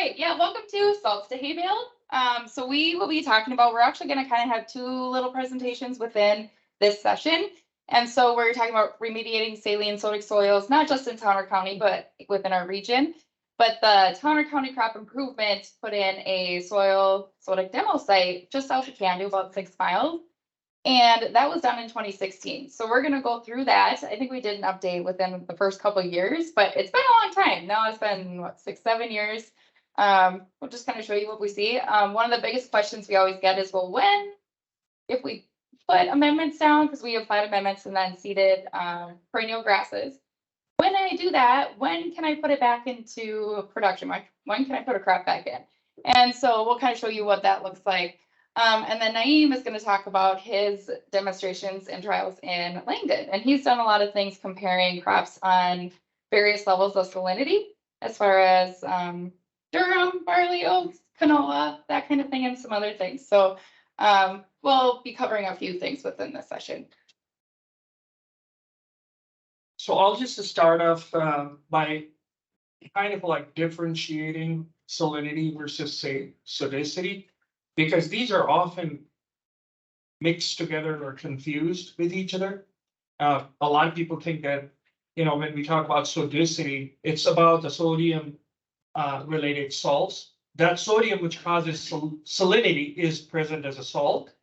right, yeah, welcome to Salts to Hay Bale. So we will be talking about, we're actually going to kind of have two little presentations within this session. And so we're talking about remediating saline sodic soils, not just in Towner County, but within our region. But the Towner County Crop Improvement put in a soil sodic demo site just south of Candu, about 6 miles. And that was done in 2016. So we're going to go through that. I think we did an update within the first couple of years, but it's been a long time. Now it's been, what, 6-7 years. We'll just kind of show you what we see. One of the biggest questions we always get is, well, if we put amendments down, because we applied amendments and then seeded perennial grasses, when I do that, when can I put it back into production? When can I put a crop back in? And so we'll kind of show you what that looks like. And then Naeem is going to talk about his demonstrations and trials in Langdon. And he's done a lot of things comparing crops on various levels of salinity, as far as durum, barley, oats, canola, that kind of thing, and some other things. So we'll be covering a few things within this session. So I'll just start off by kind of like differentiating salinity versus, say, sodicity, because these are often mixed together or confused with each other. A lot of people think that, when we talk about sodicity, it's about the sodium related salts. That sodium which causes salinity is present as a salt.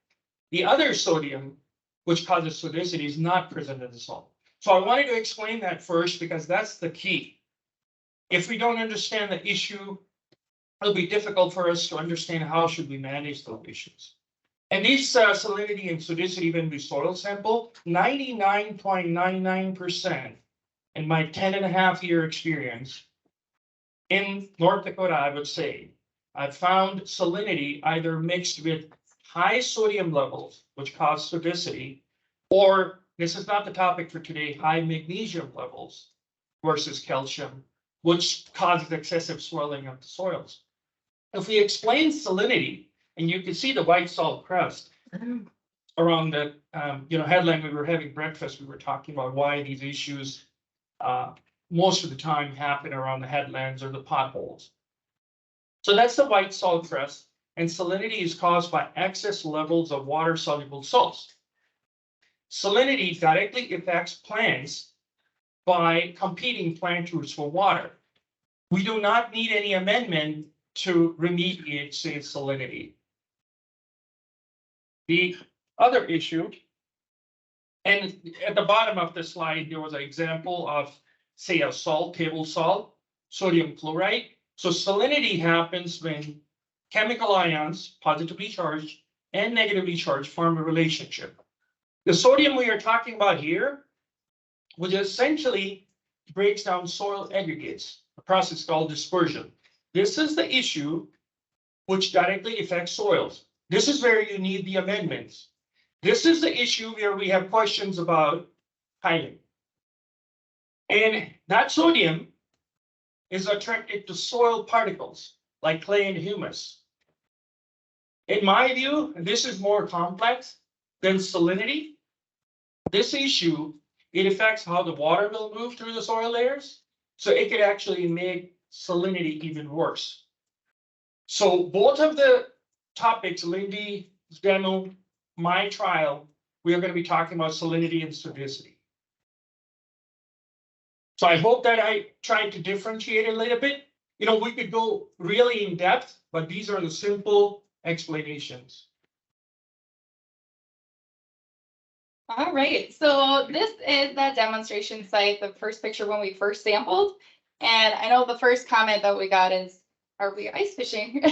The other sodium which causes sodicity is not present as a salt. So I wanted to explain that first, because that's the key. If we don't understand the issue, it'll be difficult for us to understand how should we manage those issues. And these salinity and sodicity, when we soil sample, 99.99% in my 10.5-year experience in North Dakota, I would say, I've found salinity either mixed with high sodium levels, which cause sodicity, or, this is not the topic for today, high magnesium levels versus calcium, which causes excessive swelling of the soils. If we explain salinity, and you can see the white salt crust around the headland, we were having breakfast, we were talking about why these issues most of the time happen around the headlands or the potholes. So that's the white salt crust, and salinity is caused by excess levels of water-soluble salts. Salinity directly affects plants by competing plant roots for water. We do not need any amendment to remediate, say, salinity. The other issue, and at the bottom of the slide, there was an example of, say, a salt, table salt, sodium chloride. So salinity happens when chemical ions, positively charged and negatively charged, form a relationship. The sodium we are talking about here, which essentially breaks down soil aggregates, a process called dispersion. This is the issue which directly affects soils. This is where you need the amendments. This is the issue where we have questions about timing. And that sodium is attracted to soil particles like clay and humus. In my view, this is more complex than salinity. This issue, it affects how the water will move through the soil layers. So it could actually make salinity even worse. So both of the topics, Lindy's demo, my trial, we are going to be talking about salinity and sodicity. So I hope that I tried to differentiate a little bit. We could go really in depth, but these are the simple explanations. All right, so this is that demonstration site, the first picture when we first sampled. And I know the first comment that we got is, are we ice fishing?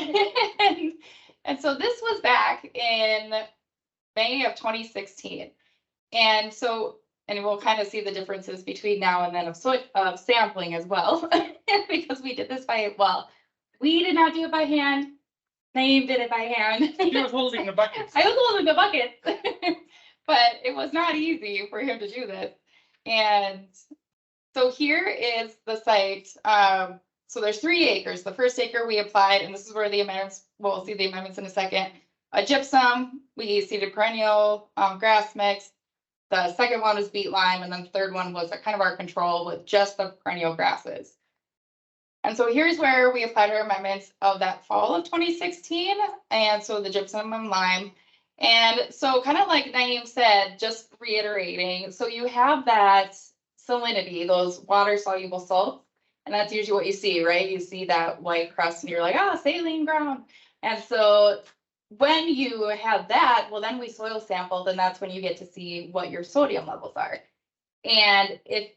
and so this was back in May of 2016. And we'll kind of see the differences between now and then of sampling as well, because we did this we did not do it by hand. Naeem did it by hand. He was holding the bucket. I was holding the bucket, but it was not easy for him to do this. And so here is the site. So there's 3 acres. The first acre we applied, and this is where the amendments, we'll see the amendments in a second. A gypsum, we seeded perennial grass mix. The second one was beet lime, and then the third one was kind of our control with just the perennial grasses. And so here's where we applied our amendments of that fall of 2016. And so the gypsum and lime. And so kind of like Naeem said, just reiterating, so you have that salinity, those water soluble salts. And that's usually what you see, right? You see that white crust and you're like, oh, saline ground. And so when you have that, well, then we soil sampled, and that's when you get to see what your sodium levels are. And if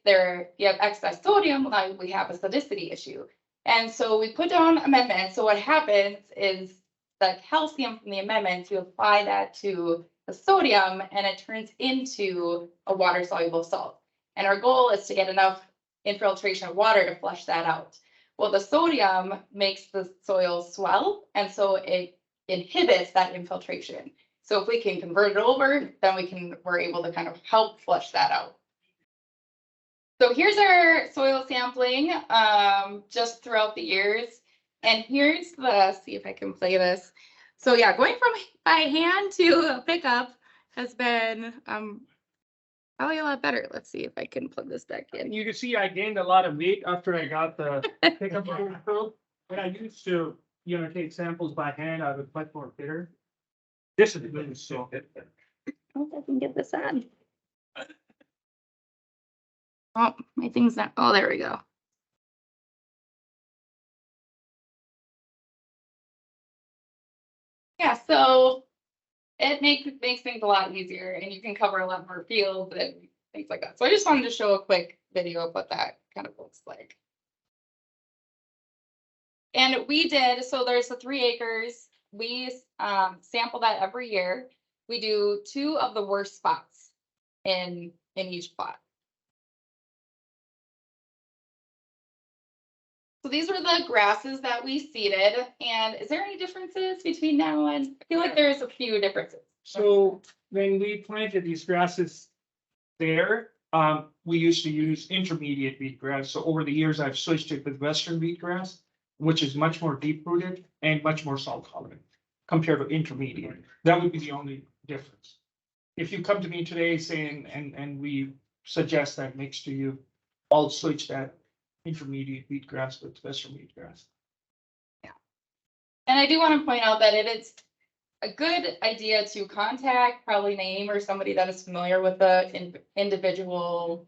you have excess sodium, well, now we have a acidity issue. And so we put down amendments. So what happens is the calcium from the amendments, you apply that to the sodium and it turns into a water soluble salt. And our goal is to get enough infiltration of water to flush that out. Well, the sodium makes the soil swell, and so it inhibits that infiltration. So if we can convert it over, then we're able to kind of help flush that out. So here's our soil sampling just throughout the years. And here's see if I can play this. So yeah, going from by hand to a pickup has been probably a lot better. Let's see if I can plug this back in. You can see I gained a lot of weight after I got the pickup probe. When I used to, take samples by hand, I was much more fitter. This is good. So I hope I can get this on. Oh, my thing's not. Oh, there we go. Yeah, so it makes things a lot easier, and you can cover a lot more fields and things like that. So I just wanted to show a quick video of what that kind of looks like. And we did, so there's the 3 acres. We sample that every year. We do 2 of the worst spots in each plot. So these were the grasses that we seeded. And is there any differences between now and, I feel like there's a few differences. So when we planted these grasses there, we used to use intermediate wheatgrass. So over the years, I've switched it with Western wheatgrass, which is much more deep rooted and much more salt tolerant compared to intermediate. That would be the only difference. If you come to me today saying, and we suggest that mix to you, I'll switch that intermediate wheatgrass with Western wheatgrass. Yeah. And I do want to point out that it is a good idea to contact probably Naeem or somebody that is familiar with the individual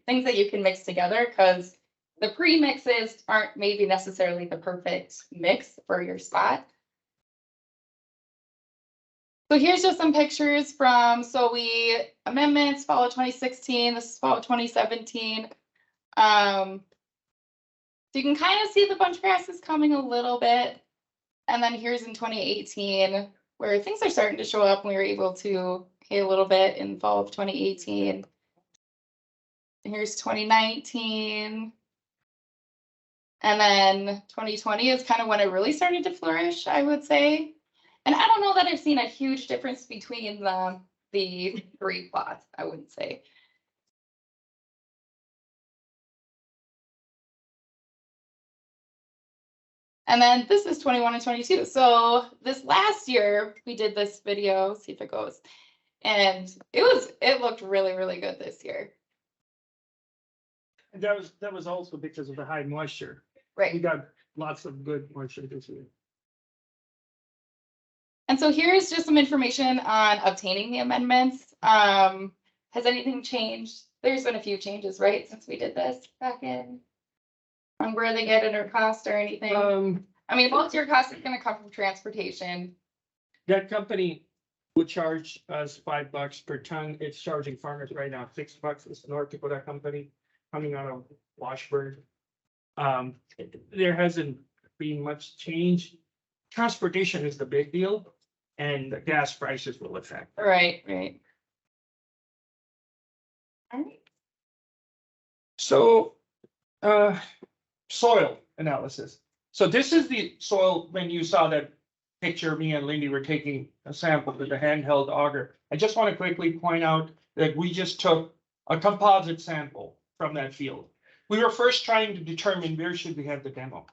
things that you can mix together, because the pre-mixes aren't maybe necessarily the perfect mix for your spot. So here's just some pictures from, amendments, fall of 2016, this is fall of 2017. So you can kind of see the bunch grasses coming a little bit. And then here's in 2018, where things are starting to show up, and we were able to hay a little bit in fall of 2018. And here's 2019. And then 2020 is kind of when it really started to flourish, I would say. And I don't know that I've seen a huge difference between the 3 plots, I wouldn't say. And then this is 21 and 22. So this last year we did this video, see if it goes. And it looked really, really good this year. And that was also because of the high moisture. Right. We got lots of good moisture this year. And so here's just some information on obtaining the amendments. Has anything changed? There's been a few changes, right, since we did this back in, on where they get it or cost or anything. I mean, most of your cost is going to come from transportation. That company would charge us $5 per ton. It's charging farmers right now $6. It's the North Dakota company coming out of Washburn. There hasn't been much change. Transportation is the big deal, and the gas prices will affect. Right, right. All right. So, soil analysis. So this is the soil when you saw that picture, me and Lindy were taking a sample with a handheld auger. I just want to quickly point out that we just took a composite sample from that field. We were first trying to determine where should we have the demo.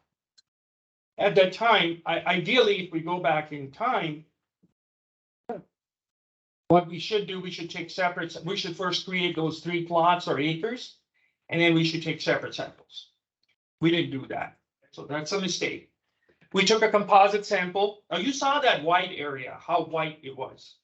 At that time, ideally, if we go back in time, what we should do, we should take separate, we should first create those 3 plots or acres, and then we should take separate samples. We didn't do that. So that's a mistake. We took a composite sample. Now you saw that white area, how white it was.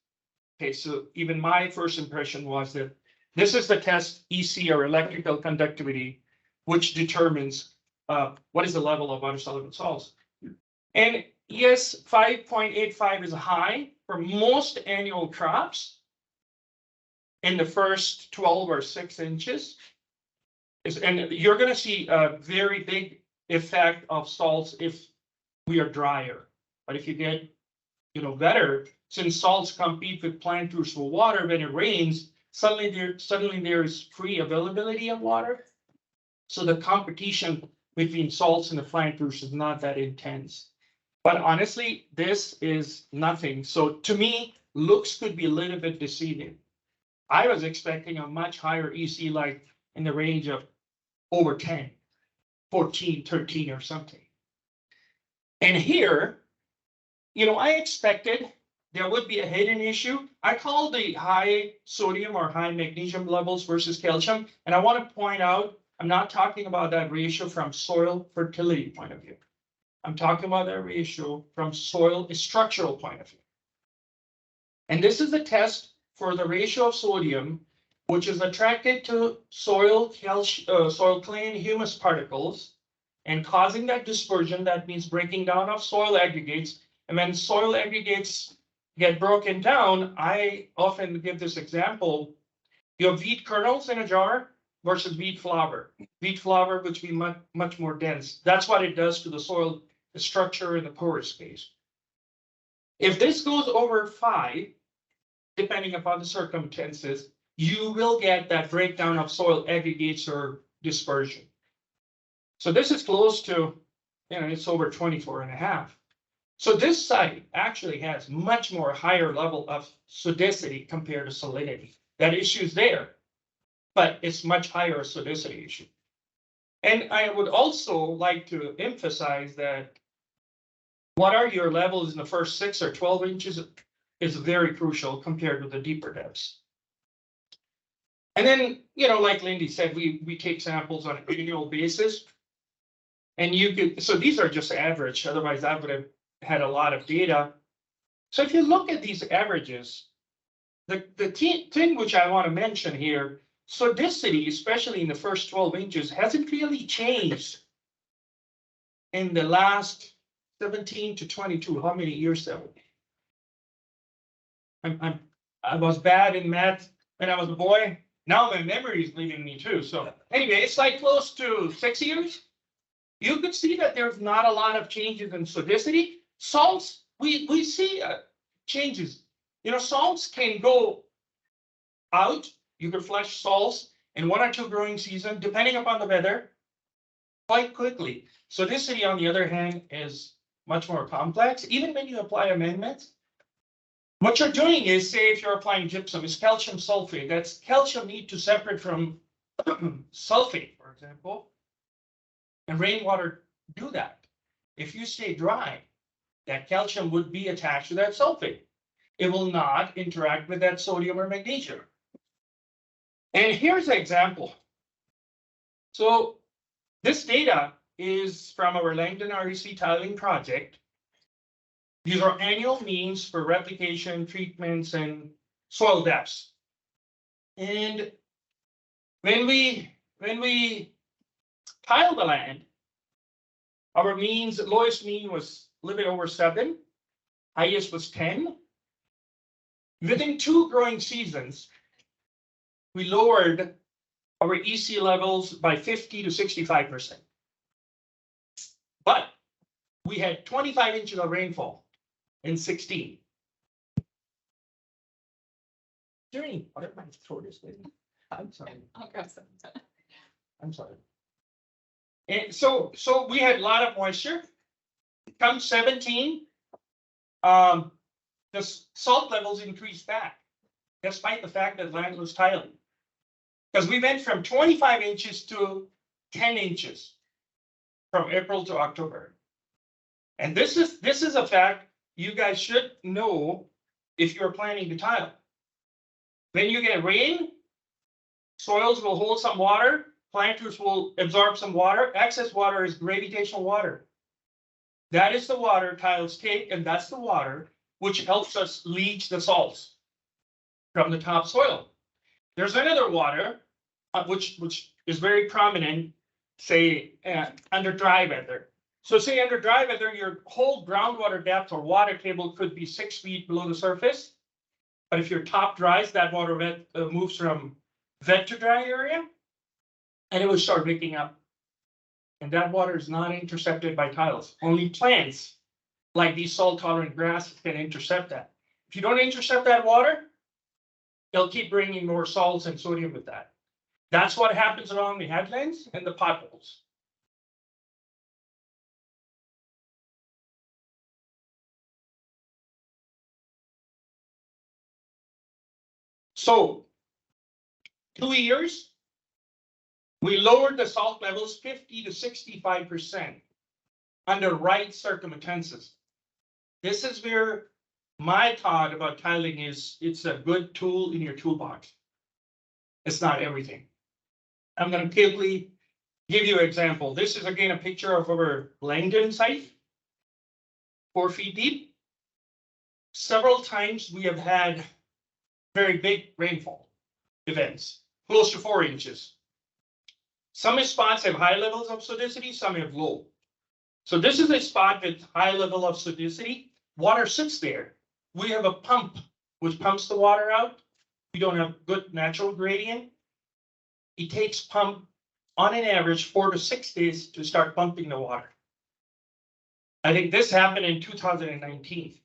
Okay, so even my first impression was that this is the test EC or electrical conductivity, which determines what is the level of water soluble salts. And yes, 5.85 is high for most annual crops in the first 12 or 6 inches. And you're going to see a very big effect of salts if we are drier. But if you get, better, since salts compete with plant roots for water, when it rains, suddenly there's free availability of water. So the competition between salts and the plant roots is not that intense. But honestly, this is nothing. So to me, looks could be a little bit deceiving. I was expecting a much higher EC, like in the range of over 10, 14, 13 or something. And here, I expected there would be a hidden issue. I call the high sodium or high magnesium levels versus calcium. And I want to point out, I'm not talking about that ratio from soil fertility point of view. I'm talking about that ratio from soil structural point of view. And this is a test for the ratio of sodium, which is attracted to soil clay and humus particles and causing that dispersion. That means breaking down of soil aggregates. And when soil aggregates get broken down, I often give this example. You have wheat kernels in a jar versus wheat flour. Wheat flour, which be much more dense. That's what it does to the soil, the structure and the porous space. If this goes over 5, depending upon the circumstances, you will get that breakdown of soil aggregates or dispersion. So this is close to, it's over 24.5. So this site actually has much more higher level of sodicity compared to salinity. That issue is there, but it's much higher sodicity issue. And I would also like to emphasize that what are your levels in the first 6 or 12 inches is very crucial compared to the deeper depths. And then, like Lindy said, we take samples on an annual basis. And so these are just average, otherwise I would have had a lot of data. So if you look at these averages, the thing which I want to mention here, sodicity, especially in the first 12 inches, hasn't really changed in the last 17 to 22. How many years that would be? I was bad in math when I was a boy. Now my memory is leaving me too. So anyway, it's like close to 6 years. You could see that there's not a lot of changes in sodicity. Salts, we see changes. Salts can go out. You could flush salts in 1 or 2 growing seasons, depending upon the weather, quite quickly. Sodicity, on the other hand, is much more complex. Even when you apply amendments, what you're doing is, say, if you're applying gypsum, is calcium sulfate. That's calcium need to separate from sulfate, for example. And rainwater do that. If you stay dry, that calcium would be attached to that sulfate. It will not interact with that sodium or magnesium. And here's an example. So this data is from our Langdon REC tiling project. These are annual means for replication, treatments, and soil depths. And when we tile the land, our lowest mean was a little bit over 7, highest was 10. Within 2 growing seasons, we lowered our EC levels by 50 to 65%. But we had 25 inches of rainfall in 16. During, what if my throat is bleeding? I'm sorry. I'll grab some. I'm sorry. And so we had a lot of moisture. Come 17, the salt levels increased back, despite the fact that land was tiling. Because we went from 25 inches to 10 inches from April to October. And this is a fact you guys should know if you're planning to tile. When you get rain, soils will hold some water, planters will absorb some water. Excess water is gravitational water. That is the water tiles take, and that's the water which helps us leach the salts from the topsoil. There's another water, which is very prominent, say, under dry weather. So say under dry weather, your whole groundwater depth or water table could be 6 feet below the surface. But if your top dries, that water moves from wet to dry area, and it will start wicking up. And that water is not intercepted by tiles. Only plants, like these salt-tolerant grasses, can intercept that. If you don't intercept that water, they'll keep bringing more salts and sodium with that. That's what happens along the headlands and the potholes. So, 2 years, we lowered the salt levels 50 to 65% under right circumstances. This is where my thought about tiling is, it's a good tool in your toolbox. It's not everything. I'm going to quickly give you an example. This is again a picture of our Langdon site, 4 feet deep. Several times we have had very big rainfall events, close to 4 inches. Some spots have high levels of sodicity, some have low. So this is a spot with high level of sodicity. Water sits there. We have a pump which pumps the water out. We don't have good natural gradient. It takes pump on an average 4 to 6 days to start pumping the water. I think this happened in 2019.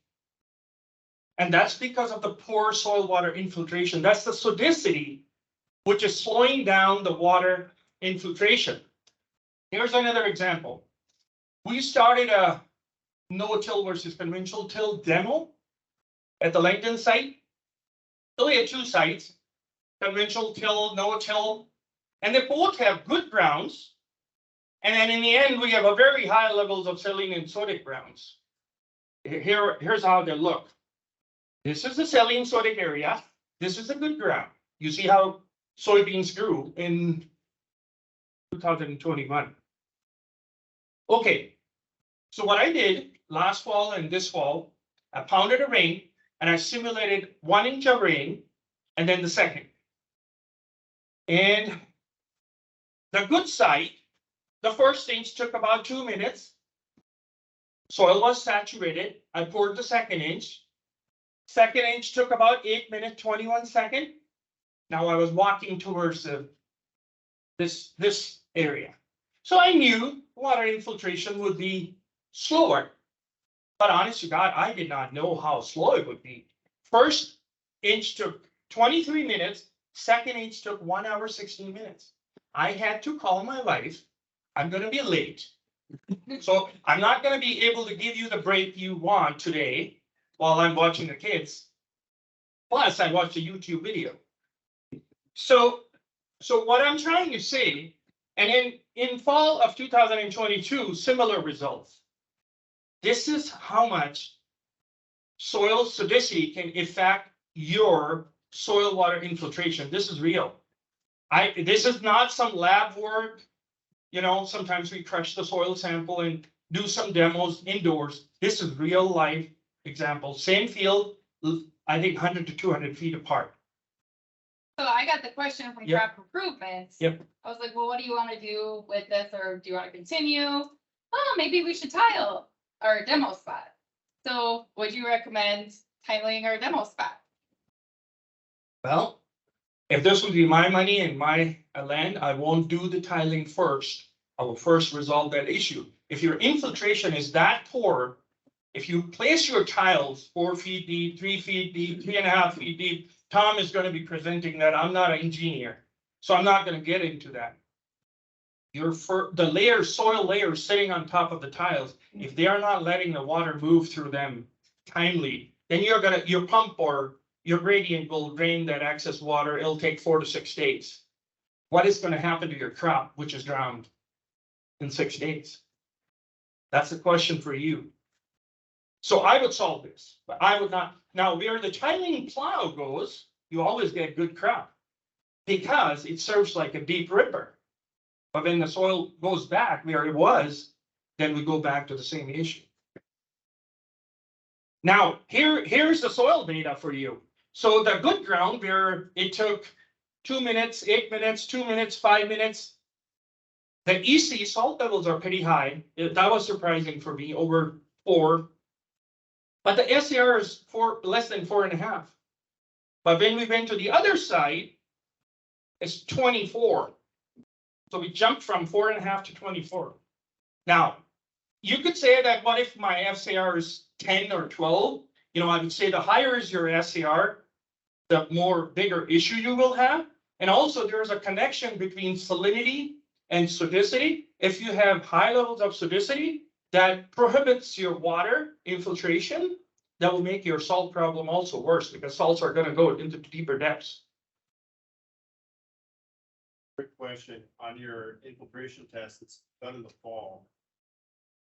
And that's because of the poor soil water infiltration. That's the sodicity, which is slowing down the water infiltration. Here's another example. We started a no-till versus conventional till demo at the Langdon site. So we had 2 sites, conventional till, no-till, and they both have good grounds. And then in the end, we have a very high levels of saline and sodic grounds. Here's how they look. This is the saline sodic area. This is a good ground. You see how soybeans grew in 2021. Okay, so what I did last fall and this fall, I pounded a rain and I simulated 1 inch of rain and then the second. And the good side, the first inch took about 2 minutes. Soil was saturated. I poured the second inch. Second inch took about 8 minutes, 21 seconds. Now I was walking towards this area. So I knew water infiltration would be slower. But honest to God, I did not know how slow it would be. First inch took 23 minutes. Second inch took 1 hour, 16 minutes. I had to call my wife. I'm going to be late. So I'm not going to be able to give you the break you want today while I'm watching the kids. Plus, I watched a YouTube video. So what I'm trying to say, and in fall of 2022, similar results. This is how much soil sodicity can affect your soil water infiltration. This is real. This is not some lab work. You know, sometimes we crush the soil sample and do some demos indoors. This is real life example. Same field, I think 100 to 200 feet apart. So I got the question from Yep. crop improvements. Yep. I was like, well, what do you want to do with this, or do you want to continue? Oh, maybe we should tile our demo spot. So would you recommend tiling our demo spot? Well, if this would be my money and my land, I won't do the tiling first. I will first resolve that issue. If your infiltration is that poor, if you place your tiles 4 feet deep, 3 feet deep, 3.5 feet deep, Tom is going to be presenting that. I'm not an engineer, so I'm not going to get into that. The layers, soil layers sitting on top of the tiles, if they are not letting the water move through them timely, then your pump or your gradient will drain that excess water. It'll take 4 to 6 days. What is going to happen to your crop, which is drowned in 6 days? That's a question for you. So I would solve this, but I would not. Now, where the tiling plow goes, you always get good crop because it serves like a deep ripper. But when the soil goes back where it was, then we go back to the same issue. Now, here's the soil data for you. So the good ground where it took 2 minutes, 8 minutes, 2 minutes, 5 minutes. The EC salt levels are pretty high. That was surprising for me, over 4. But the SCR is less than 4.5. But when we went to the other side, it's 24. So we jumped from 4.5 to 24. Now, you could say that what if my FCR is 10 or 12? You know, I would say the higher is your SCR, the more bigger issue you will have. And also there's a connection between salinity and sodicity. If you have high levels of sodicity, that prohibits your water infiltration. That will make your salt problem also worse because salts are going to go into deeper depths. Quick question on your infiltration test that's done in the fall.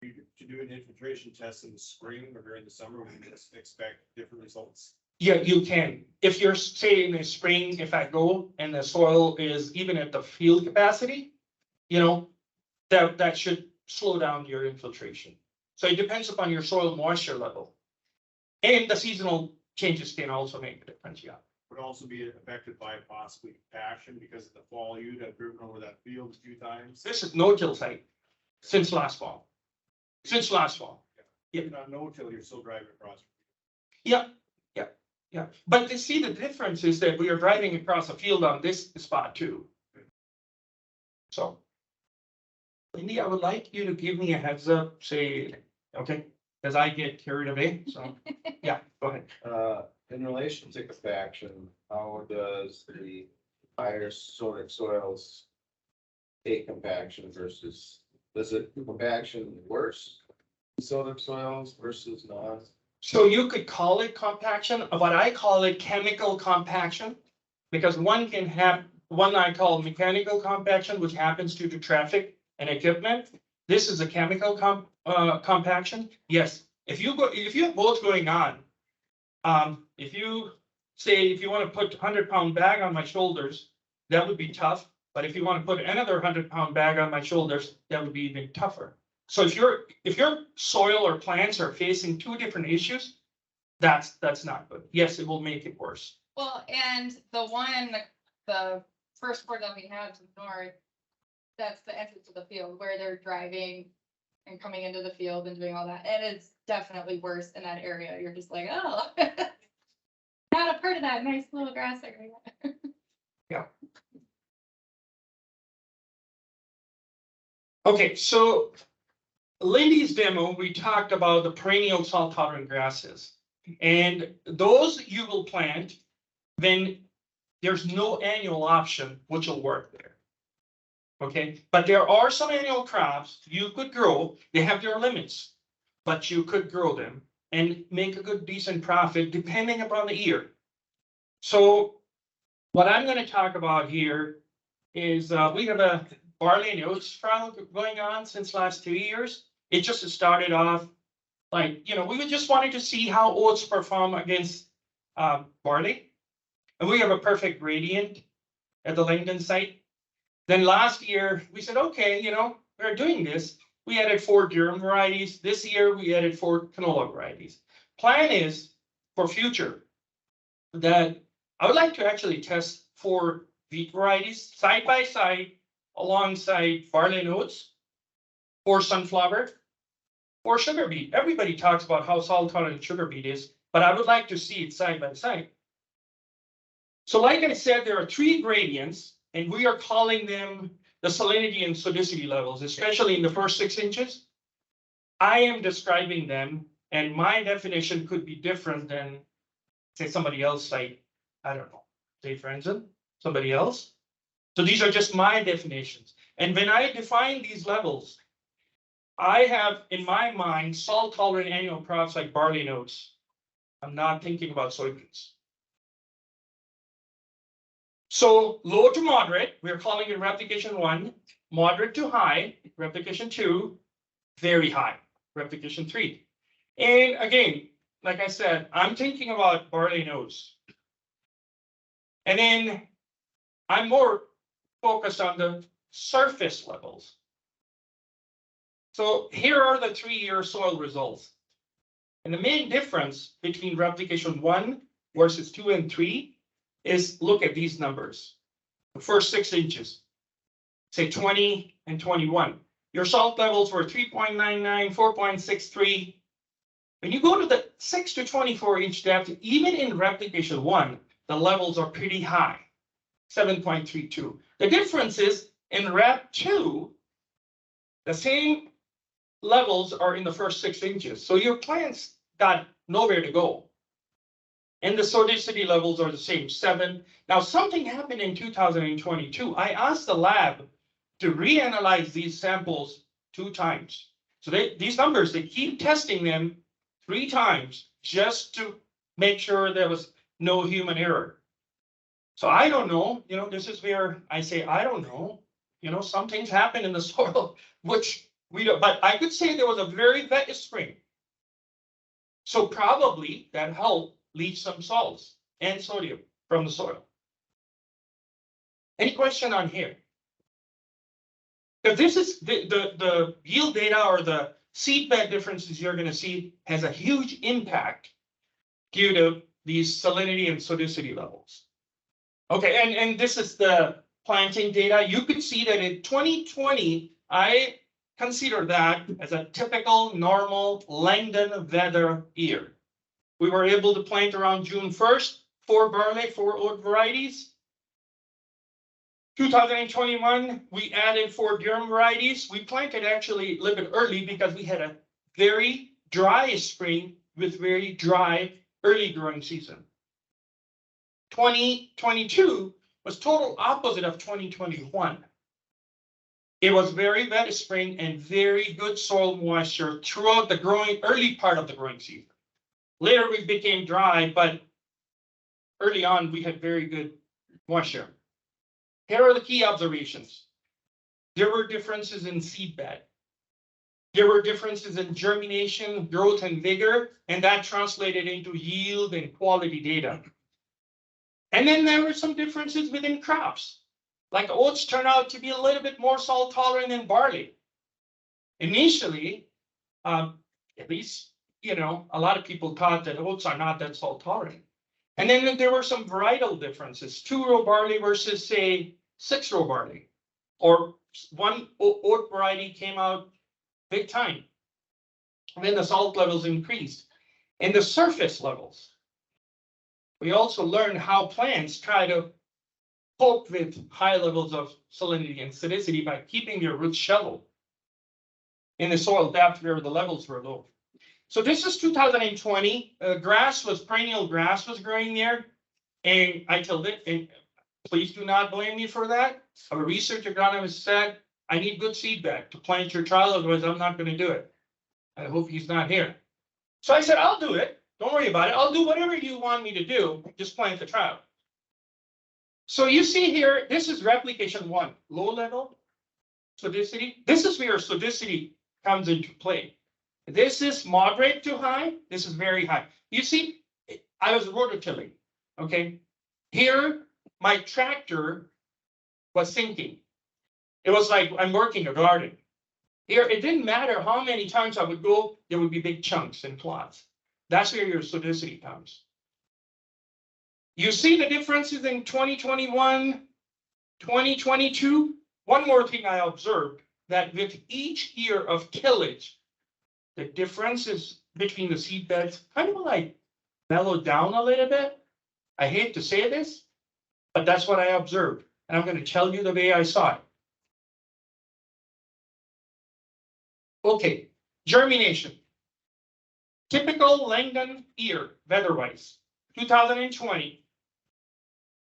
To do an infiltration test in the spring or during the summer, we can expect different results. Yeah, you can. If you're, say, in the spring, if I go and the soil is even at the field capacity, you know, that should slow down your infiltration. So it depends upon your soil moisture level. And the seasonal changes can also make a difference, yeah. Would also be affected by possibly compaction because in the fall you'd have driven over that field a few times. This is no-till site since last fall. Since last fall. Yeah. Not no-till, you're still driving across. Yeah. Yeah, but to see the difference is that we are driving across a field on this spot too. So, Lindy, I would like you to give me a heads up, say, okay, because I get carried away, so, yeah, go ahead. In relation to compaction, how does the higher sodic soils take compaction versus, does it compaction worse in sodic soils versus non? So you could call it compaction, but I call it chemical compaction. Because one can have, one I call mechanical compaction, which happens due to traffic and equipment. This is a chemical compaction. Yes, if you have both going on, if you want to put 100-pound bag on my shoulders, that would be tough. But if you want to put another 100-pound bag on my shoulders, that would be even tougher. So if your soil or plants are facing two different issues, that's not good. Yes, it will make it worse. Well, and the first board that we have to the north, that's the entrance to the field where they're driving and coming into the field and doing all that. And it's definitely worse in that area. You're just like, oh, not a part of that nice little grass area. Yeah. Okay, so Lindy's demo, we talked about the perennial salt tolerant grasses. And those you will plant when there's no annual option, which will work there. Okay, but there are some annual crops you could grow. They have their limits, but you could grow them and make a good, decent profit depending upon the year. So what I'm going to talk about here is we have a barley and oats trial going on since last 2 years. It just started off like, you know, we just wanted to see how oats perform against barley. And we have a perfect gradient at the Langdon site. Then last year we said, okay, you know, we're doing this. We added 4 durum varieties. This year we added 4 canola varieties. Plan is for future that I would like to actually test 4 wheat varieties side by side alongside barley and oats, 4 sunflower, 4 sugar beet. Everybody talks about how salt tolerant sugar beet is, but I would like to see it side by side. So like I said, there are 3 gradients, and we are calling them the salinity and sodicity levels, especially in the first 6 inches. I am describing them, and my definition could be different than, say, somebody else, like, I don't know, say Frenzen, somebody else. So these are just my definitions. And when I define these levels, I have in my mind salt tolerant annual crops like barley and oats. I'm not thinking about soybeans. So low to moderate, we're calling it replication 1, moderate to high, replication 2, very high, replication 3. And again, like I said, I'm thinking about barley and oats. And then I'm more focused on the surface levels. So here are the 3-year soil results. And the main difference between replication 1 versus 2 and 3 is look at these numbers. The first 6 inches, say 20 and 21. Your salt levels were 3.99, 4.63. When you go to the 6 to 24 inch depth, even in replication 1, the levels are pretty high, 7.32. The difference is in rep 2, the same levels are in the first 6 inches. So your plants got nowhere to go. And the solidity levels are the same, 7. Now something happened in 2022. I asked the lab to reanalyze these samples 2 times. So these numbers, they keep testing them 3 times just to make sure there was no human error. So I don't know, this is where I say, I don't know, some things happen in the soil, which we don't, but I could say there was a very wet spring. So probably that helped leach some salts and sodium from the soil. Any question on here? Because this is the yield data or the seedbed differences you're going to see has a huge impact due to these salinity and sodicity levels. Okay, and this is the planting data. You could see that in 2020, I consider that as a typical normal Langdon weather year. We were able to plant around June 1st, 4 barley, 4 oat varieties. 2021, we added 4 durum varieties. We planted actually a little bit early because we had a very dry spring with very dry early growing season. 2022 was total opposite of 2021. It was very wet spring and very good soil moisture throughout the early part of the growing season. Later we became dry, but early on we had very good moisture. Here are the key observations. There were differences in seedbed. There were differences in germination, growth, and vigor, and that translated into yield and quality data. And then there were some differences within crops. Like oats turned out to be a little bit more salt tolerant than barley. Initially, at least, a lot of people thought that oats are not that salt tolerant. And then there were some varietal differences, 2-row barley versus say 6-row barley, or one oat variety came out big time. And then the salt levels increased. And the surface levels, we also learned how plants try to cope with high levels of salinity and acidity by keeping their roots shallow in the soil depth where the levels were low. So this is 2020. Perennial grass was growing there. And I told it, and please do not blame me for that. A research agronomist said, I need good seedbed to plant your trial, otherwise I'm not going to do it. I hope he's not here. So I said, I'll do it. Don't worry about it. I'll do whatever you want me to do. Just plant the trial. So you see here, this is replication 1, low level sodicity. This is where sodicity comes into play. This is moderate to high. This is very high. You see, I was rototilling, okay? Here, my tractor was sinking. It was like I'm working a garden. Here, it didn't matter how many times I would go, there would be big chunks and clots. That's where your sodicity comes. You see the differences in 2021, 2022. One more thing I observed, that with each year of tillage, the differences between the seed beds kind of like mellowed down a little bit. I hate to say this, but that's what I observed. And I'm going to tell you the way I saw it. Okay, germination. Typical Langdon year, weather-wise, 2020.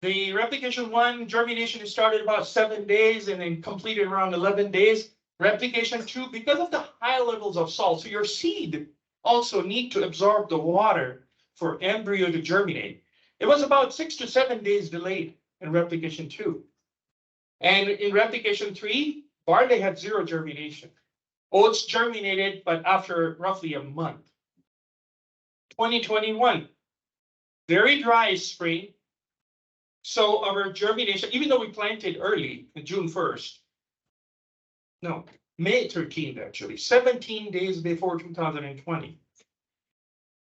The replication 1 germination started about 7 days and then completed around 11 days. Replication 2, because of the high levels of salt, so your seed also need to absorb the water for embryo to germinate. It was about 6 to 7 days delayed in replication 2. And in replication 3, barley had 0 germination. Oats germinated, but after roughly a month. 2021, very dry spring. So our germination, even though we planted early, June 1st, No, May 13th, actually, 17 days before 2020.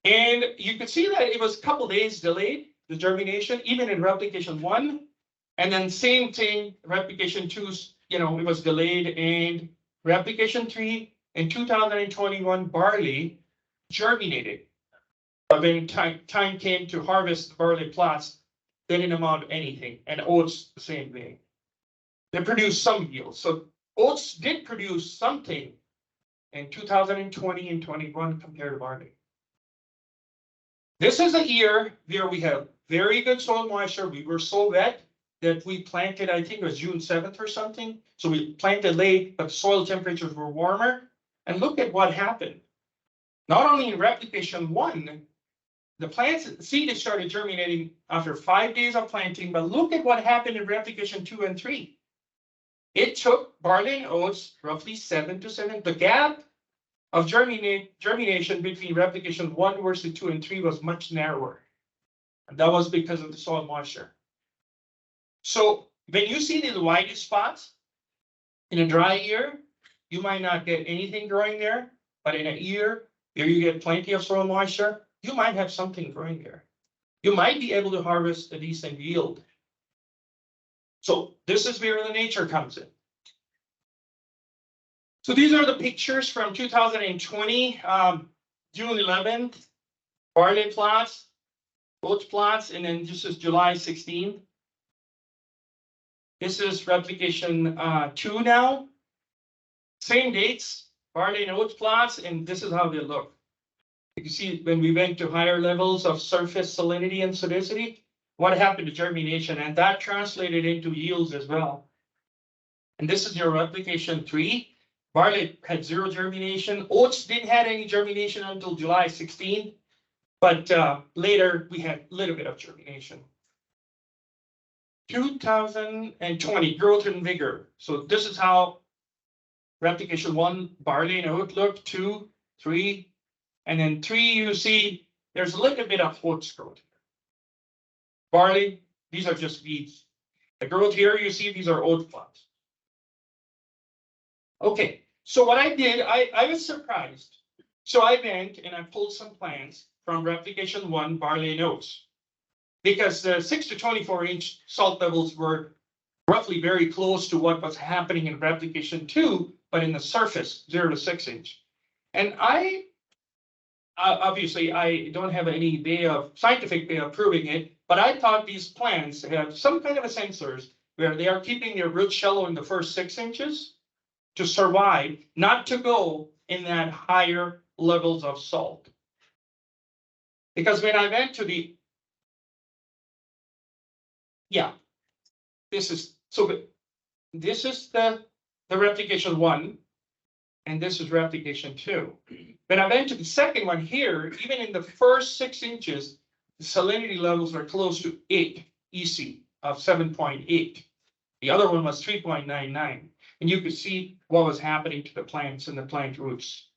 And you could see that it was a couple days delayed, the germination, even in replication 1. And then same thing, replication 2, it was delayed, and replication 3 in 2021 barley germinated. But when time came to harvest the barley plots, they didn't amount to anything, and oats the same thing. They produced some yield. So oats did produce something in 2020 and 21 compared to barley. This is a year where we have very good soil moisture. We were so wet that we planted, I think it was June 7th or something. So we planted late, but soil temperatures were warmer. And look at what happened. Not only in replication 1, the plants, seed started germinating after 5 days of planting, but look at what happened in replication 2 and 3. It took barley and oats roughly 7 to 7. The gap of germination between replication 1 versus 2 and 3 was much narrower. And that was because of the soil moisture. So when you see these white spots in a dry year, you might not get anything growing there, but in a year where you get plenty of soil moisture, you might have something growing there. You might be able to harvest a decent yield. So this is where the nature comes in. So these are the pictures from 2020, June 11th, barley plots, oats plots, and then this is July 16th. This is replication 2 now. Same dates, barley and oats plots, and this is how they look. You can see when we went to higher levels of surface salinity and sodicity, what happened to germination, and that translated into yields as well. And this is your replication 3. Barley had 0 germination. Oats didn't have any germination until July 16th, but later we had a little bit of germination. 2020, growth and vigor. So this is how replication 1, barley and oat looked, 2, 3, and then 3, you see there's a little bit of oats growth. Barley, these are just weeds. The growth here, you see these are oat plots. Okay, so what I did, I was surprised. So I went and I pulled some plants from replication 1, barley and oats, because the 6 to 24 inch salt levels were roughly very close to what was happening in replication 2, but in the surface, 0 to 6 inch. And obviously I don't have any scientific way of proving it, but I thought these plants have some kind of a sensors where they are keeping their roots shallow in the first 6 inches to survive, not to go in that higher levels of salt. Because when I went to the, this is the replication 1, and this is replication 2. When I went to the second one here, even in the first 6 inches, the salinity levels are close to 8 EC of 7.8. The other one was 3.99. And you could see what was happening to the plants and the plant roots.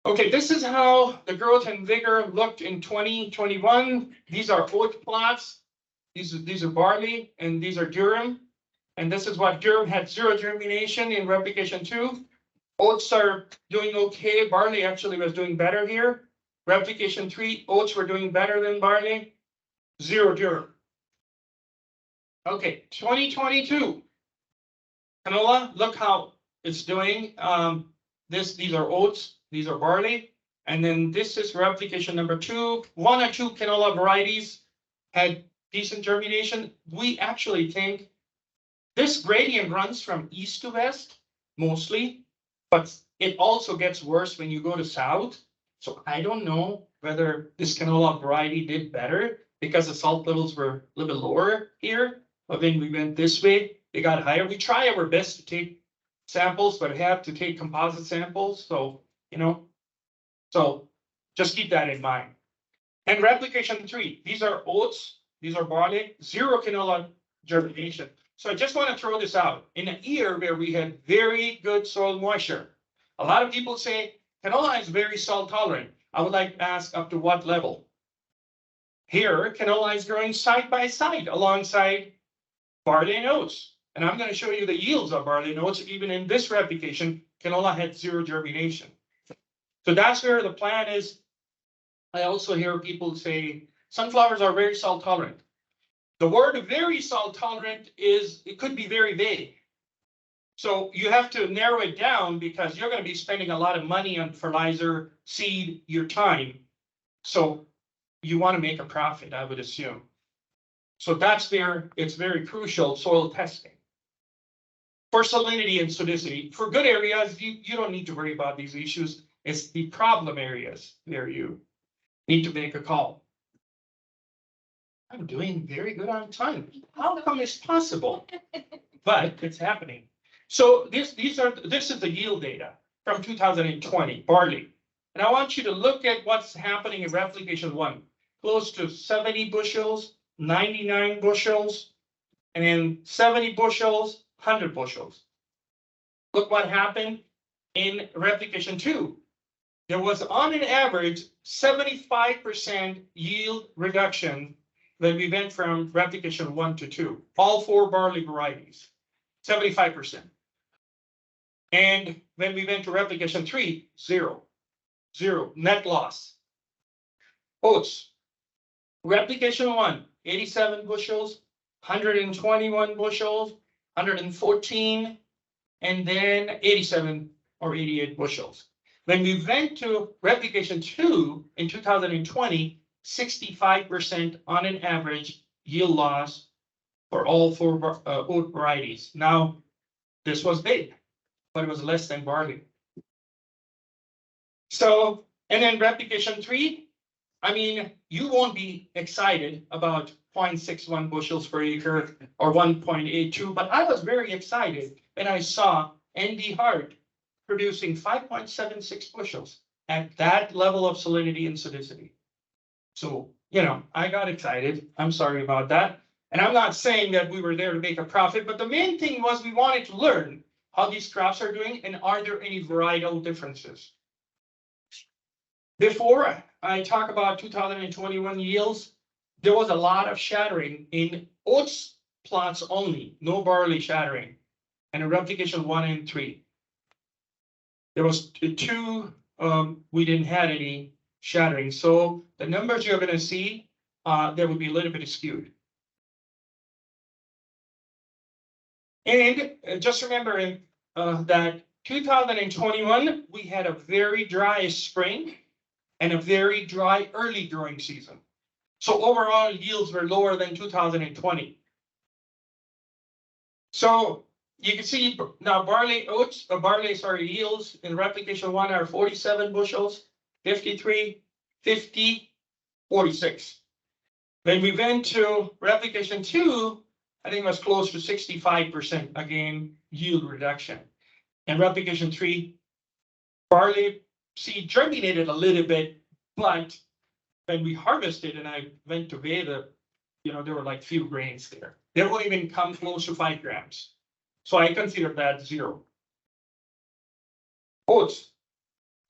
Okay, this is how the growth and vigor looked in 2021. These are oat plots. These are barley, and these are durum. And this is what durum had 0 germination in replication 2. Oats are doing okay. Barley actually was doing better here. Replication 3, oats were doing better than barley. 0 durum. Okay, 2022. Canola, look how it's doing. These are oats, these are barley. And then this is replication number 2. 1 or 2 canola varieties had decent germination. We actually think this gradient runs from east to west, mostly, but it also gets worse when you go to south. So I don't know whether this canola variety did better because the salt levels were a little bit lower here. But when we went this way, they got higher. We try our best to take samples, but have to take composite samples. So, so just keep that in mind. And replication 3, these are oats, these are barley, 0 canola germination. So I just want to throw this out. In a year where we had very good soil moisture, a lot of people say canola is very salt tolerant. I would like to ask up to what level? Here, canola is growing side by side alongside barley and oats. And I'm gonna show you the yields of barley. Notes even in this replication, canola had 0 germination. So that's where the plan is. I also hear people say sunflowers are very salt tolerant. The word very salt tolerant it could be very vague. So you have to narrow it down because you're going to be spending a lot of money on fertilizer, seed, your time. So you want to make a profit, I would assume. So that's where it's very crucial, soil testing. For salinity and sodicity, for good areas, you don't need to worry about these issues. It's the problem areas where you need to make a call. I'm doing very good on time. How come it's possible? But it's happening. So this is the yield data from 2020, barley. And I want you to look at what's happening in replication 1. Close to 70 bushels, 99 bushels, and then 70 bushels, 100 bushels. Look what happened in replication 2. There was on an average 75% yield reduction when we went from replication 1 to 2. All 4 barley varieties, 75%. And when we went to replication 3, 0. Net loss. Oats. Replication 1, 87 bushels, 121 bushels, 114, and then 87 or 88 bushels. When we went to replication 2 in 2020, 65% on an average yield loss for all 4 oat varieties. Now, this was big, but it was less than barley. So, and then replication 3, I mean, you won't be excited about 0.61 bushels per acre or 1.82, but I was very excited when I saw ND Hart producing 5.76 bushels at that level of salinity and sodicity. So, you know, I got excited. I'm sorry about that. And I'm not saying that we were there to make a profit, but the main thing was we wanted to learn how these crops are doing and are there any varietal differences. Before I talk about 2021 yields, there was a lot of shattering in oats plots only, no barley shattering, and in replication 1 and 3. There was 2, we didn't have any shattering. So the numbers you're going to see, there would be a little bit skewed. And just remember that 2021, we had a very dry spring and a very dry early growing season. So overall yields were lower than 2020. So you can see now yields in replication 1 are 47 bushels, 53, 50, 46. When we went to replication 2, I think it was close to 65%, again, yield reduction. And replication 3, barley seed germinated a little bit, but when we harvested and I went to weigh there were like few grains there. They won't even come close to 5 grams. So I consider that 0. Oats.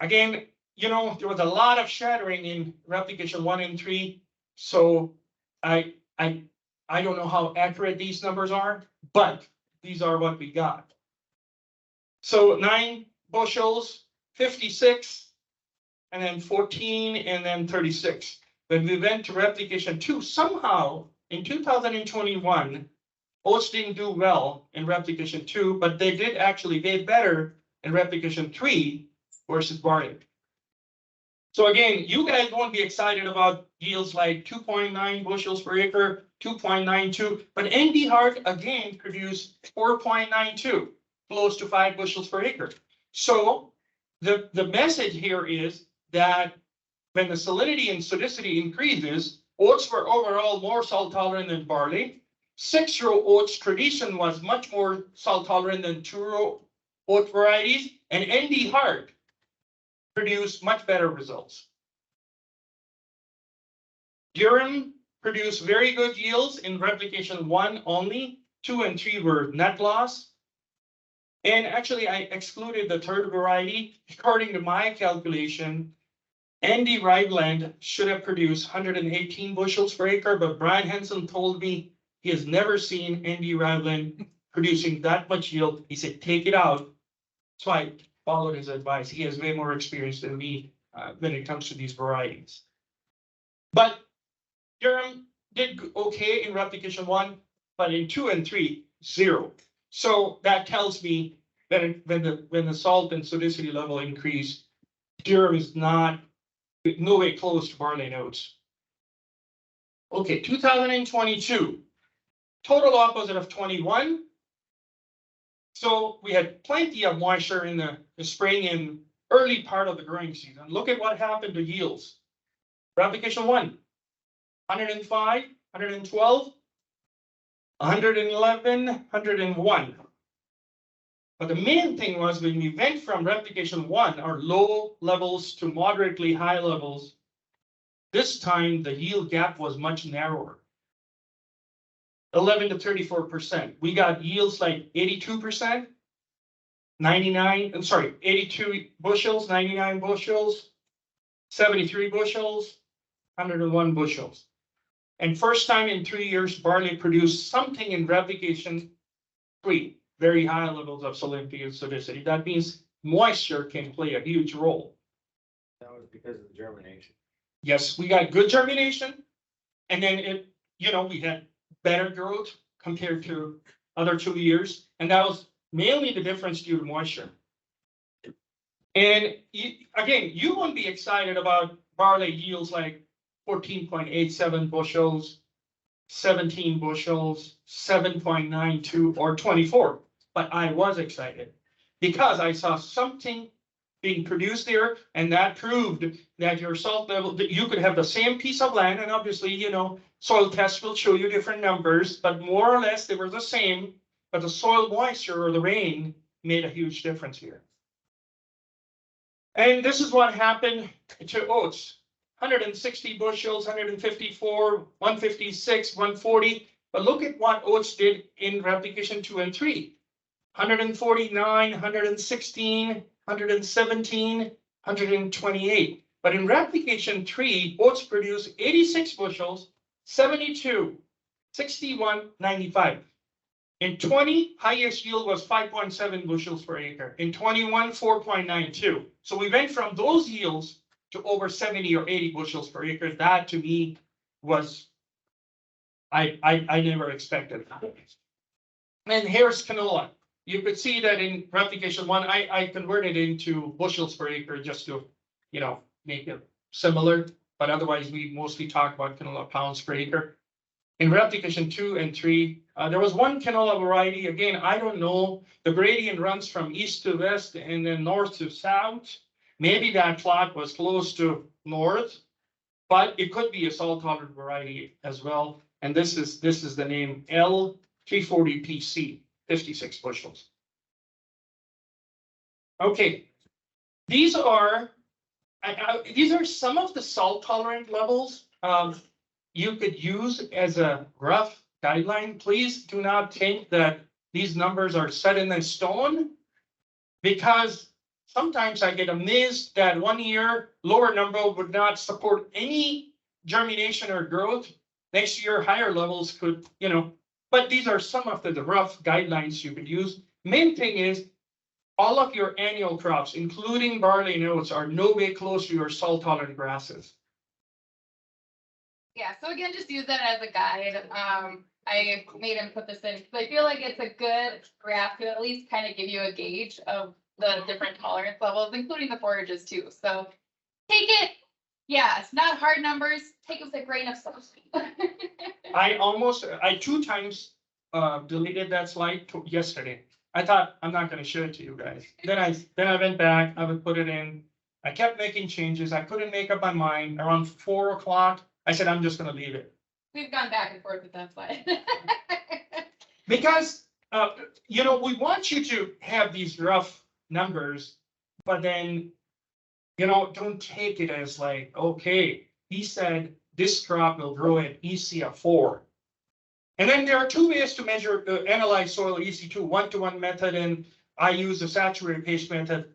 Again, there was a lot of shattering in replication 1 and 3. So I don't know how accurate these numbers are, but these are what we got. So 9 bushels, 56, and then 14, and then 36. When we went to replication 2, somehow in 2021, oats didn't do well in replication 2, but they did actually get better in replication 3 versus barley. So again, you guys won't be excited about yields like 2.9 bushels per acre, 2.92, but ND Hart again produced 4.92, close to 5 bushels per acre. So the message here is that when the salinity and sodicity increases, oats were overall more salt tolerant than barley. 6-row oats tradition was much more salt tolerant than 2-row oat varieties, and ND Hart produced much better results. Durum produced very good yields in replication 1 only. 2 and 3 were net loss. And actually, I excluded the 3rd variety. According to my calculation, ND Ragland should have produced 118 bushels per acre, but Brian Henson told me he has never seen ND Ragland producing that much yield. He said, take it out. So I followed his advice. He has way more experience than me when it comes to these varieties. But Durham did okay in replication 1, but in 2 and 3, 0. So that tells me that when the salt and sodicity level increase, Durham is not no way close to barley and oats. Okay, 2022, total opposite of 21. So we had plenty of moisture in the spring and early part of the growing season. Look at what happened to yields. Replication 1, 105, 112, 111, 101. But the main thing was when we went from replication 1, our low levels to moderately high levels, this time the yield gap was much narrower. 11 to 34%. We got yields like 82%, 82 bushels, 99 bushels, 73 bushels, 101 bushels. And first time in 3 years, barley produced something in replication 3, very high levels of salinity and sodicity. That means moisture can play a huge role. That was because of the germination. Yes, we got good germination, and then we had better growth compared to other 2 years, and that was mainly the difference due to moisture. And again, you won't be excited about barley yields like 14.87 bushels, 17 bushels, 7.92, or 24. But I was excited because I saw something being produced there, and that proved that your salt level, that you could have the same piece of land, and obviously, soil tests will show you different numbers, but more or less they were the same, but the soil moisture or the rain made a huge difference here. And this is what happened to oats. 160 bushels, 154, 156, 140. But look at what oats did in replication 2 and 3. 149, 116, 117, 128. But in replication 3, oats produced 86 bushels, 72, 61, 95. In 20, highest yield was 5.7 bushels per acre. In 21, 4.92. So we went from those yields to over 70 or 80 bushels per acre. That to me was, I never expected. And here's canola. You could see that in replication 1, I converted it into bushels per acre just to, make it similar. But otherwise, we mostly talk about canola pounds per acre. In replication 2 and 3, there was one canola variety. Again, I don't know. The gradient runs from east to west and then north to south. Maybe that plot was close to north, but it could be a salt tolerant variety as well. And this is the name L340PC, 56 bushels. Okay, these are some of the salt tolerant levels you could use as a rough guideline. Please do not think that these numbers are set in stone, because sometimes I get amazed that 1 year lower number would not support any germination or growth. Next year, higher levels could, but these are some of the rough guidelines you could use. Main thing is all of your annual crops, including barley and oats, are no way close to your salt tolerant grasses. Yeah, so again, just use that as a guide. I made him put this in because I feel like it's a good graph to at least kind of give you a gauge of the different tolerance levels, including the forages too. So take it, it's not hard numbers, take it with a grain of salt. I 2 times deleted that slide yesterday. I thought I'm not going to show it to you guys. Then I went back, I would put it in. I kept making changes. I couldn't make up my mind. Around 4 o'clock, I said, I'm just going to leave it. We've gone back and forth with that slide. Because, we want you to have these rough numbers, but then, don't take it as like, okay, he said this crop will grow at EC of 4. And then there are 2 ways to measure analyze soil EC2, 1-to-1 method, and I use the saturated paste method.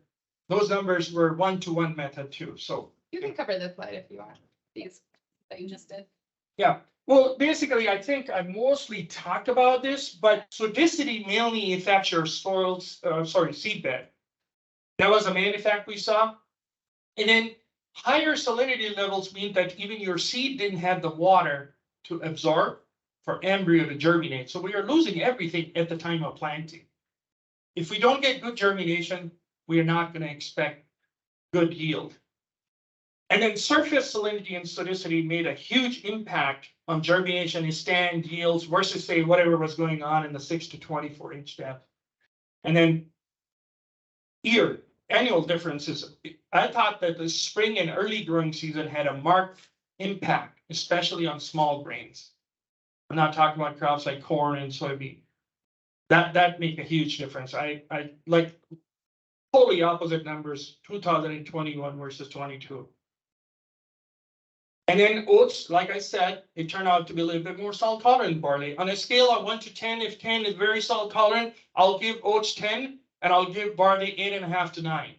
Those numbers were 1-to-1 method too. So you can cover this slide if you want, these that you just did. Yeah, Well, basically, I think I mostly talked about this, but sodicity mainly affects your soils, seedbed. That was the main effect we saw. And then higher salinity levels mean that even your seed didn't have the water to absorb for embryo to germinate. So we are losing everything at the time of planting. If we don't get good germination, we are not going to expect good yield. And then surface salinity and sodicity made a huge impact on germination and stand yields versus say whatever was going on in the 6 to 24 inch depth. And then annual differences. I thought that the spring and early growing season had a marked impact, especially on small grains. I'm not talking about crops like corn and soybean. That make a huge difference. I like totally opposite numbers, 2021 versus 22. And then oats, like I said, it turned out to be a little bit more salt tolerant than barley. On a scale of 1 to 10, if 10 is very salt tolerant, I'll give oats 10 and I'll give barley 8.5 to 9.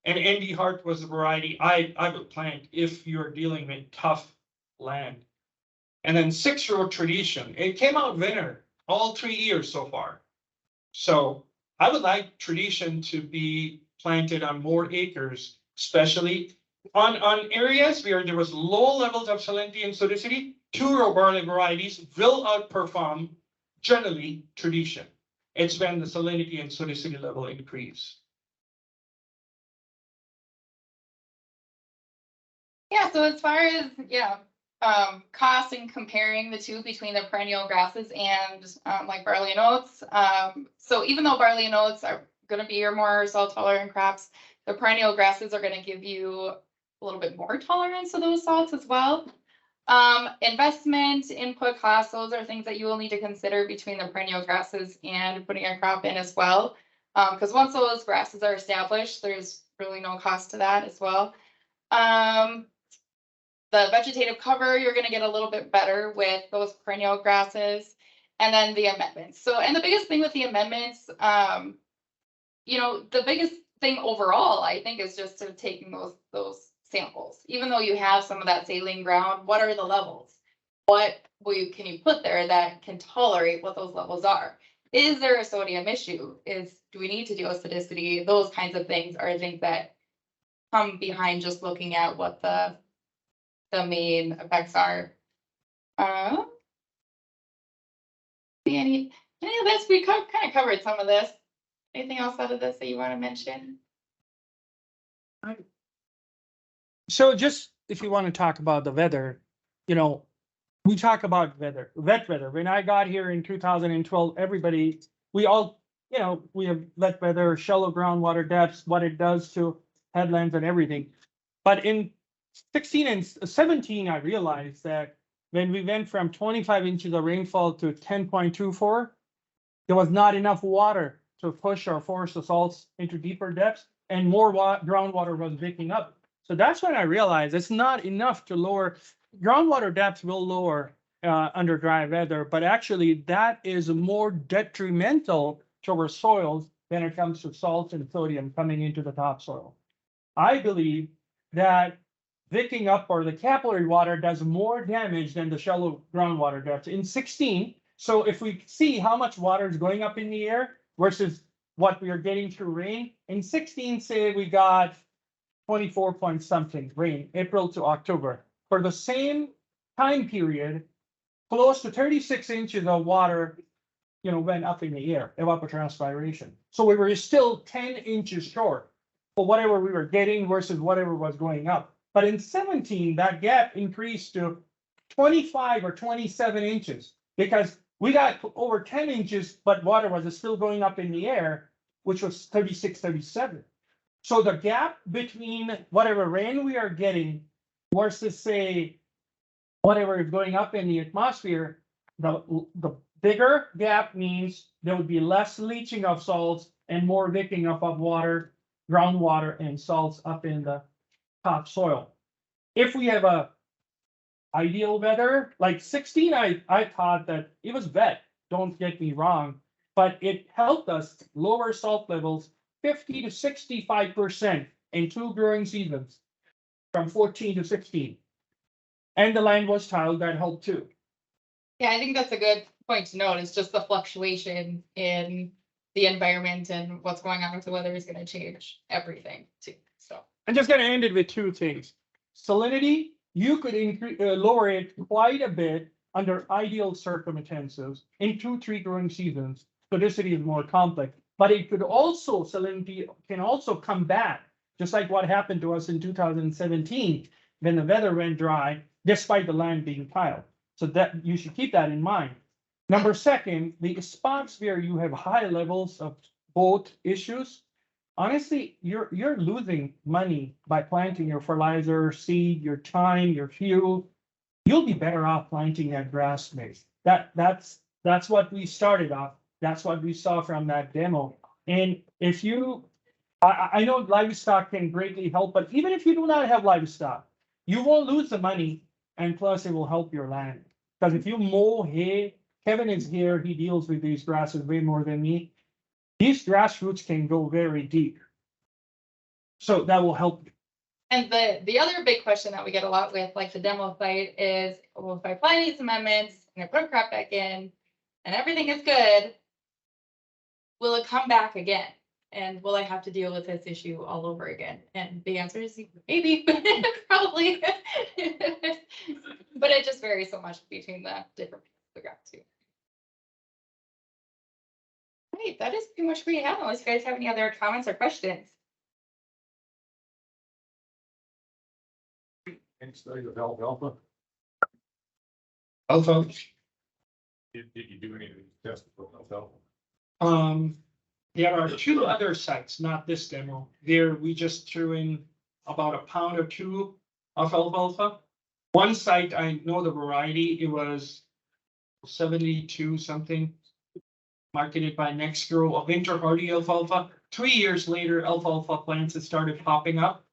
And ND Hart was a variety I would plant if you're dealing with tough land. And then 6-row tradition, it came out winter all 3 years so far. So I would like tradition to be planted on more acres, especially on areas where there was low levels of salinity and sodicity. 2-row barley varieties will outperform generally tradition. It's when the salinity and sodicity level increase. Yeah, so as far as, cost and comparing the two between the perennial grasses and like barley and oats. So even though barley and oats are gonna be your more salt tolerant crops, the perennial grasses are gonna give you a little bit more tolerance to those salts as well. Investment, input costs, those are things that you will need to consider between the perennial grasses and putting a crop in as well. Because once those grasses are established, there's really no cost to that as well. The vegetative cover, you're gonna get a little bit better with those perennial grasses. And then the amendments. So, and the biggest thing with the amendments, the biggest thing overall, I think, is just sort of taking those samples. Even though you have some of that saline ground, what are the levels? What can you put there that can tolerate what those levels are? Is there a sodium issue? Do we need to do acidicity? Those kinds of things are things that come behind just looking at what the main effects are. Any of this, we kind of covered some of this. Anything else out of this that you want to mention? So just if you want to talk about the weather, we talk about wet weather. When I got here in 2012, we have wet weather, shallow groundwater depths, what it does to headlands and everything. But in 16 and 17, I realized that when we went from 25 inches of rainfall to 10.24, there was not enough water to push or force the salts into deeper depths, and more groundwater was picking up. So that's when I realized it's not enough to lower. Groundwater depth will lower under dry weather, but actually that is more detrimental to our soils when it comes to salts and sodium coming into the topsoil. I believe that wicking up or the capillary water does more damage than the shallow groundwater depth in 16. So if we see how much water is going up in the air versus what we are getting through rain, in 16, say we got 24 point something rain, April to October. For the same time period, close to 36 inches of water, went up in the air, evapotranspiration. So we were still 10 inches short for whatever we were getting versus whatever was going up. But in 17, that gap increased to 25 or 27 inches because we got over 10 inches, but water was still going up in the air, which was 36, 37. So the gap between whatever rain we are getting versus, say, whatever is going up in the atmosphere, the bigger gap means there would be less leaching of salts and more wicking up of water, groundwater, and salts up in the topsoil. If we have a ideal weather, like 16, I thought that it was wet, don't get me wrong, but it helped us lower salt levels 50 to 65% in 2 growing seasons from 14 to 16. and the land was tiled, that helped too. Yeah, I think that's a good point to note. It's just the fluctuation in the environment and what's going on with the weather is gonna change everything too, so. I'm just gonna end it with two things. Salinity, you could lower it quite a bit under ideal circumstances in 2-3 growing seasons. Tonicity is more complex, but it could also, salinity can also come back, just like what happened to us in 2017 when the weather went dry, despite the land being tiled. So that you should keep that in mind. Number second, the spots where you have high levels of both issues, honestly, you're losing money by planting your fertilizer, seed, your time, your fuel. You'll be better off planting that grass base. That's what we started off. That's what we saw from that demo. And if you, I know livestock can greatly help, but even if you do not have livestock, you won't lose the money, and plus it will help your land. Because if you mow hay, Kevin is here, he deals with these grasses way more than me. These grass roots can go very deep. So that will help you. And the other big question that we get a lot with, like the demo site, is, well, if I apply these amendments and I put crop back in and everything is good, will it come back again? And will I have to deal with this issue all over again? And the answer is maybe, probably. But it just varies so much between the different pieces of the graph too. Right, that is pretty much what we have, unless you guys have any other comments or questions. Any study of alfalfa? Alpha, Did you do any of these tests with alfalfa? there are 2 other sites, not this demo. There, we just threw in about a pound or 2 of alfalfa. One site, I know the variety, it was 72 something, marketed by Next Grow, a winter hardy alfalfa. 3 years later, alfalfa plants had started popping up.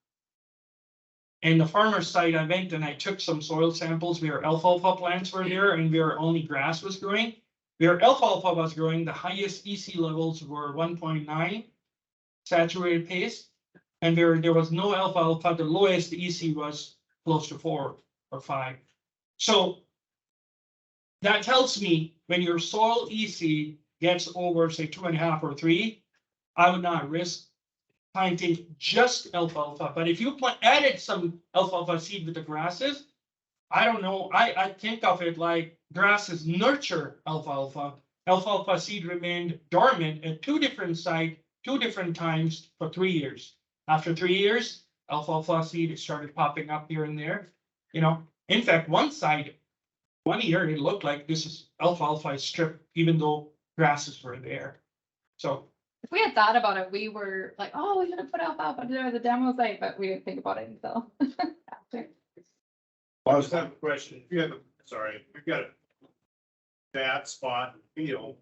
And the farmer's site, I went and I took some soil samples where alfalfa plants were there and where only grass was growing. Where alfalfa was growing, the highest EC levels were 1.9 saturated paste. And where there was no alfalfa, the lowest EC was close to 4 or 5. So that tells me when your soil EC gets over, say, 2.5 or 3, I would not risk planting just alfalfa. But if you added some alfalfa seed with the grasses, I don't know, I think of it like grasses nurture alfalfa. Alfalfa seed remained dormant at 2 different sites, 2 different times for 3 years. After 3 years, alfalfa seed started popping up here and there. You know, in fact, one site, 1 year, it looked like this is alfalfa strip, even though grasses were there. So If we had thought about it, we were like, oh, we're gonna put alfalfa there the demo site, but we didn't think about it until after. Well, I just have a question. If you have, if you've got a bad spot in the field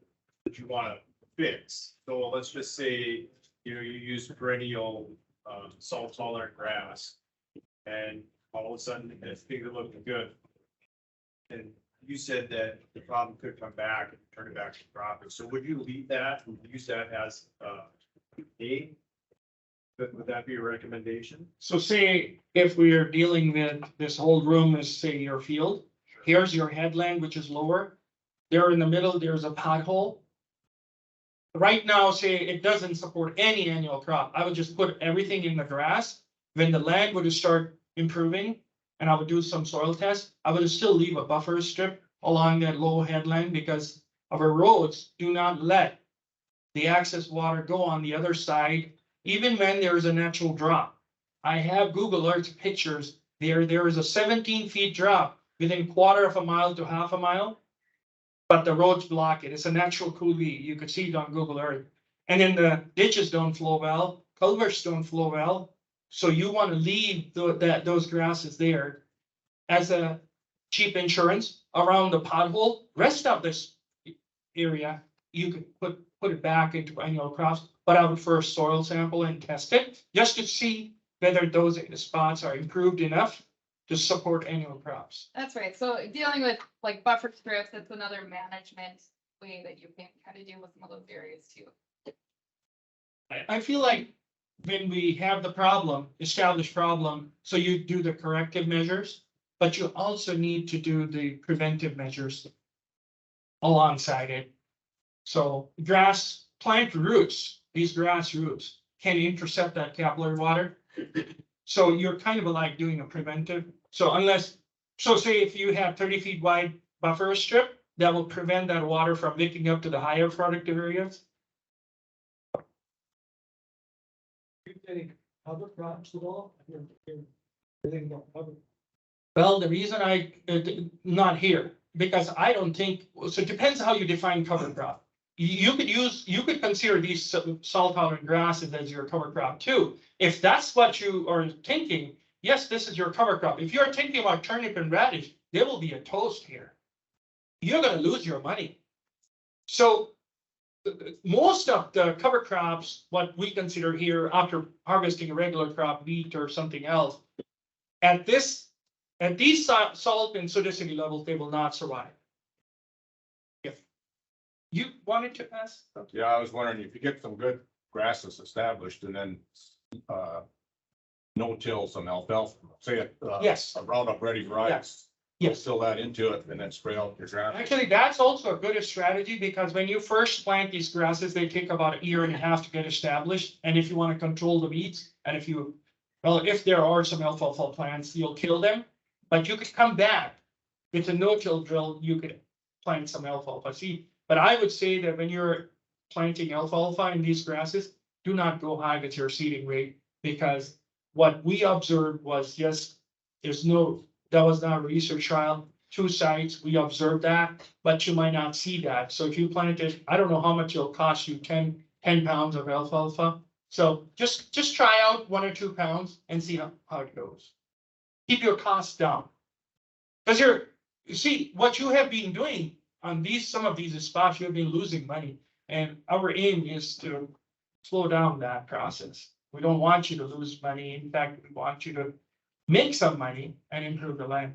that you want to fix, so let's just say, you use perennial, salt tolerant grass, and all of a sudden, things are looking good. And you said that the problem could come back and turn it back to profit. So would you leave that and use that as a? Would that be a recommendation? So say if we are dealing with this whole room is say your field, here's your headland, which is lower. There in the middle, there's a pothole. Right now, say it doesn't support any annual crop. I would just put everything in the grass. When the land would start improving and I would do some soil tests, I would still leave a buffer strip along that low headland because our roads do not let the excess water go on the other side. Even when there is a natural drop, I have Google Earth pictures. There is a 17 feet drop within 1/4 mile to 1/2 mile, but the roads block it. It's a natural coulee. You could see it on Google Earth. And then the ditches don't flow well, culverts don't flow well. So you want to leave those grasses there as a cheap insurance around the pothole. Rest of this area, you could put it back into annual crops. But I would first soil sample and test it just to see whether those spots are improved enough to support annual crops. That's right. So dealing with like buffer strips, that's another management way that you can kind of deal with some of those areas too. I feel like when we have the problem, established problem, so you do the corrective measures, but you also need to do the preventive measures alongside it. So grass plant roots, these grass roots can intercept that capillary water. So you're kind of like doing a preventive. So say if you have 30 feet wide buffer strip, that will prevent that water from leaking up to the higher productive areas. Other crops at all? Well, the reason not here, because I don't think, so it depends how you define cover crop. You could consider these salt tolerant grasses as your cover crop too. If that's what you are thinking, yes, this is your cover crop. If you're thinking about turnip and radish, there will be a toast here. You're gonna lose your money. So most of the cover crops, what we consider here after harvesting a regular crop, wheat or something else, at these salt and sodicity levels, they will not survive. If you wanted to ask? Yeah, I was wondering if you get some good grasses established and then, no-till some alfalfa, say Yes. a Roundup Ready rice. Yes. Fill that into it and then spray out your grass. Actually, that's also a good strategy because when you first plant these grasses, they take about 1.5 years to get established. And if you want to control the weeds, and if there are some alfalfa plants, you'll kill them. But you could come back with a no-till drill, you could plant some alfalfa seed. But I would say that when you're planting alfalfa in these grasses, do not go high with your seeding rate because what we observed was just, that was not a research trial, 2 sites, we observed that, but you might not see that. So if you planted, I don't know how much it'll cost you, 10 pounds of alfalfa. So just try out 1 or 2 pounds and see how it goes. Keep your costs down. Because you see, what you have been doing on some of these spots, you have been losing money. And our aim is to slow down that process. We don't want you to lose money. In fact, we want you to make some money and improve the land.